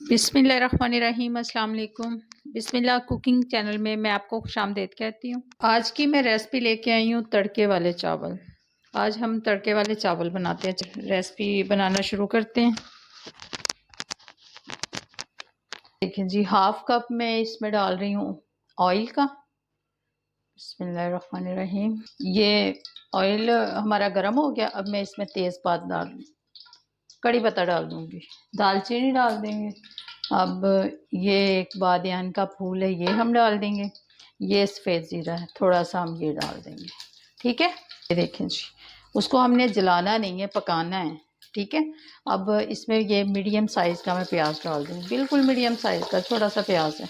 बिस्मिल्लाहिर्रहमानिर्रहीम, अस्सलाम वालेकुम। बिस्मिल्लाह कुकिंग चैनल में मैं आपको खुशामदीद कहती हूँ। आज की मैं रेसिपी लेके आई हूँ तड़के वाले चावल। आज हम तड़के वाले चावल बनाते हैं। रेसिपी बनाना शुरू करते हैं। देखिए जी, हाफ कप मैं इसमें डाल रही हूँ ऑयल का। बिस्मिल्लाहिर्रहमानिर्रहीम। ये ऑयल हमारा गर्म हो गया। अब मैं इसमें तेज़पात डाल दूँ, कड़ी पत्ता डाल दूँगी, दालचीनी डाल देंगे। अब ये एक बादियान का फूल है, ये हम डाल देंगे। ये सफ़ेद ज़ीरा है, थोड़ा सा हम ये डाल देंगे। ठीक है, ये देखें जी, उसको हमने जलाना नहीं है, पकाना है। ठीक है, अब इसमें ये मीडियम साइज़ का मैं प्याज डाल दूँगी, बिल्कुल मीडियम साइज़ का छोटा सा प्याज है।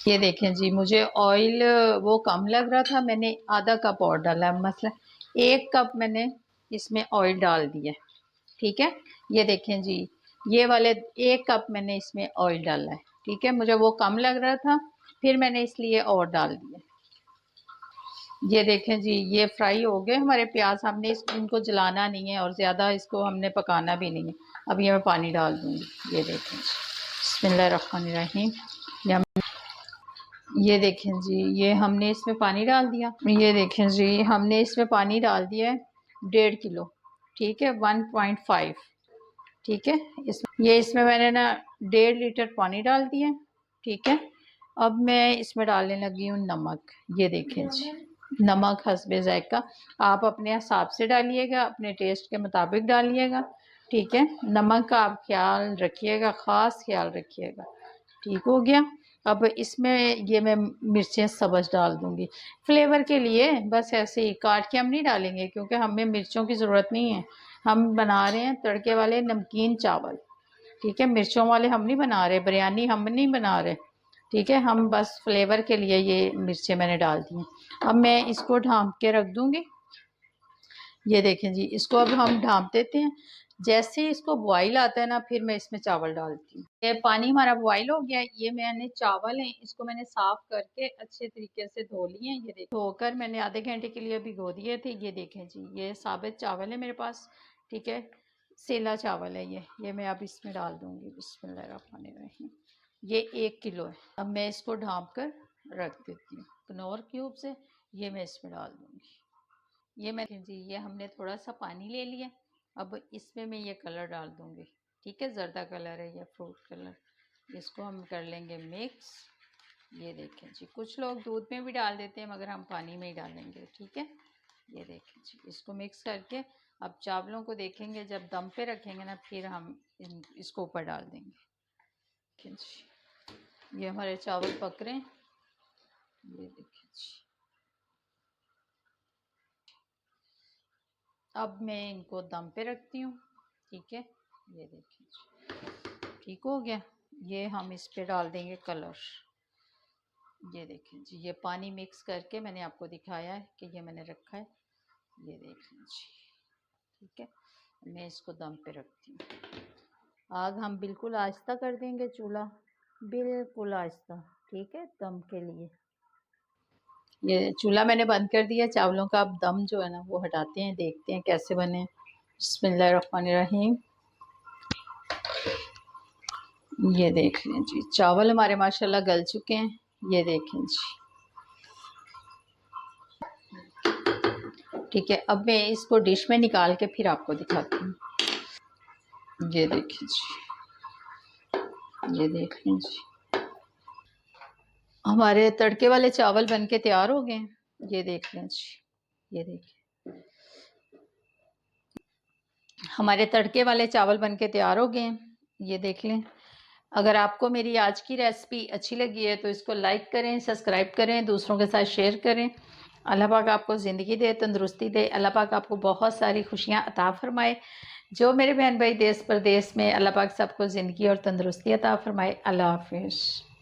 ये देखें जी, मुझे ऑयल वो कम लग रहा था, मैंने आधा कप और डाला। मतलब 1 कप मैंने इसमें ऑयल डाल दिया। ठीक है, ये देखें जी, ये वाले 1 कप मैंने इसमें ऑयल डाला है। ठीक है, मुझे वो कम लग रहा था, फिर मैंने इसलिए और डाल दिया। ये देखें जी, ये फ्राई हो गए हमारे प्याज। हमने इनको जलाना नहीं है और ज़्यादा इसको हमने पकाना भी नहीं है। अब ये मैं पानी डाल दूँगी। ये देखें जी, बिस्मिल्लाहिर्रहमानिर्रहीम। ये देखें जी, ये हमने इसमें पानी डाल दिया। ये देखें जी, हमने इसमें पानी डाल दिया है 1.5 किलो। ठीक है, 1.5। ठीक है, इसमें मैंने ना 1.5 लीटर पानी डाल दिया। ठीक है, अब मैं इसमें डालने लगी हूँ नमक। ये देखें जी, नमक हस्बे ज़ायका, आप अपने हिसाब से डालिएगा, अपने टेस्ट के मुताबिक डालिएगा। ठीक है, नमक का आप ख्याल रखिएगा, ख़ास ख्याल रखिएगा। ठीक हो गया। अब इसमें ये मैं मिर्चें सब्ज़ डाल दूँगी फ्लेवर के लिए, बस ऐसे ही काट के हम नहीं डालेंगे क्योंकि हमें मिर्चों की ज़रूरत नहीं है। हम बना रहे हैं तड़के वाले नमकीन चावल। ठीक है, मिर्चों वाले हम नहीं बना रहे, बिरयानी हम नहीं बना रहे। ठीक है, हम बस फ्लेवर के लिए ये मिर्चें मैंने डाल दी हैं। अब मैं इसको ढाँप के रख दूँगी। ये देखें जी, इसको अब हम ढाँप देते हैं। जैसे ही इसको बॉईल आता है ना, फिर मैं इसमें चावल डालती हूँ। ये पानी हमारा बॉईल हो गया है। ये मैंने चावल हैं, इसको मैंने साफ़ करके अच्छे तरीके से धो लिए हैं। ये देखिए, धोकर मैंने आधे घंटे के लिए भिगो दिए थे। ये देखें जी, ये साबित चावल है मेरे पास। ठीक है, सेला चावल है ये मैं अब इसमें डाल दूँगी। बिस्मिल्लाहिर्रहमानिर्रहीम। ये 1 किलो है। अब मैं इसको ढाँप कर रख देती हूँ। कनौर क्यूब से ये मैं इसमें डाल दूँगी। ये मैं जी, ये हमने थोड़ा सा पानी ले लिया। अब इसमें मैं ये कलर डाल दूँगी। ठीक है, जर्दा कलर है, ये फ्रूट कलर। इसको हम कर लेंगे मिक्स। ये देखें जी, कुछ लोग दूध में भी डाल देते हैं, मगर हम पानी में ही डालेंगे। ठीक है, ये देखें जी, इसको मिक्स करके अब चावलों को देखेंगे, जब दम पे रखेंगे ना, फिर हम इसको ऊपर डाल देंगे। देखें जी, ये हमारे चावल पक रहे हैं। ये देखें जी, अब मैं इनको दम पे रखती हूँ। ठीक है, ये देखिए, ठीक हो गया। ये हम इस पे डाल देंगे कलर। ये देखें जी, ये पानी मिक्स करके मैंने आपको दिखाया है कि ये मैंने रखा है। ये देखें जी, ठीक है, मैं इसको दम पे रखती हूँ। आग हम बिल्कुल आहिस्ता कर देंगे, चूल्हा बिल्कुल आहिस्ता। ठीक है, दम के लिए ये चूल्हा मैंने बंद कर दिया। चावलों का अब दम जो है ना वो हटाते हैं, देखते हैं कैसे बने। बिस्मिल्लाहिर्रहमानिर्रहीम। ये देख लें जी, चावल हमारे माशाल्लाह गल चुके हैं। ये देखें जी, ठीक है, अब मैं इसको डिश में निकाल के फिर आपको दिखाती हूँ। ये देखें जी, ये देख लें जी, हमारे तड़के वाले चावल बन के तैयार हो गए। ये देख लें जी, ये देखिए, हमारे तड़के वाले चावल बन के तैयार हो गए। ये देख लें। अगर आपको मेरी आज की रेसिपी अच्छी लगी है तो इसको लाइक करें, सब्सक्राइब करें, दूसरों के साथ शेयर करें। अल्लाह पाक आपको ज़िंदगी दे, तंदुरुस्ती दे। अल्लाह पाक आपको बहुत सारी खुशियाँ अता फरमाए। जो मेरे बहन भाई देश प्रदेश में, अल्लाह पाक सबको ज़िंदगी और तंदुरुस्ती अता फरमाए। अल्लाह हाफिज़।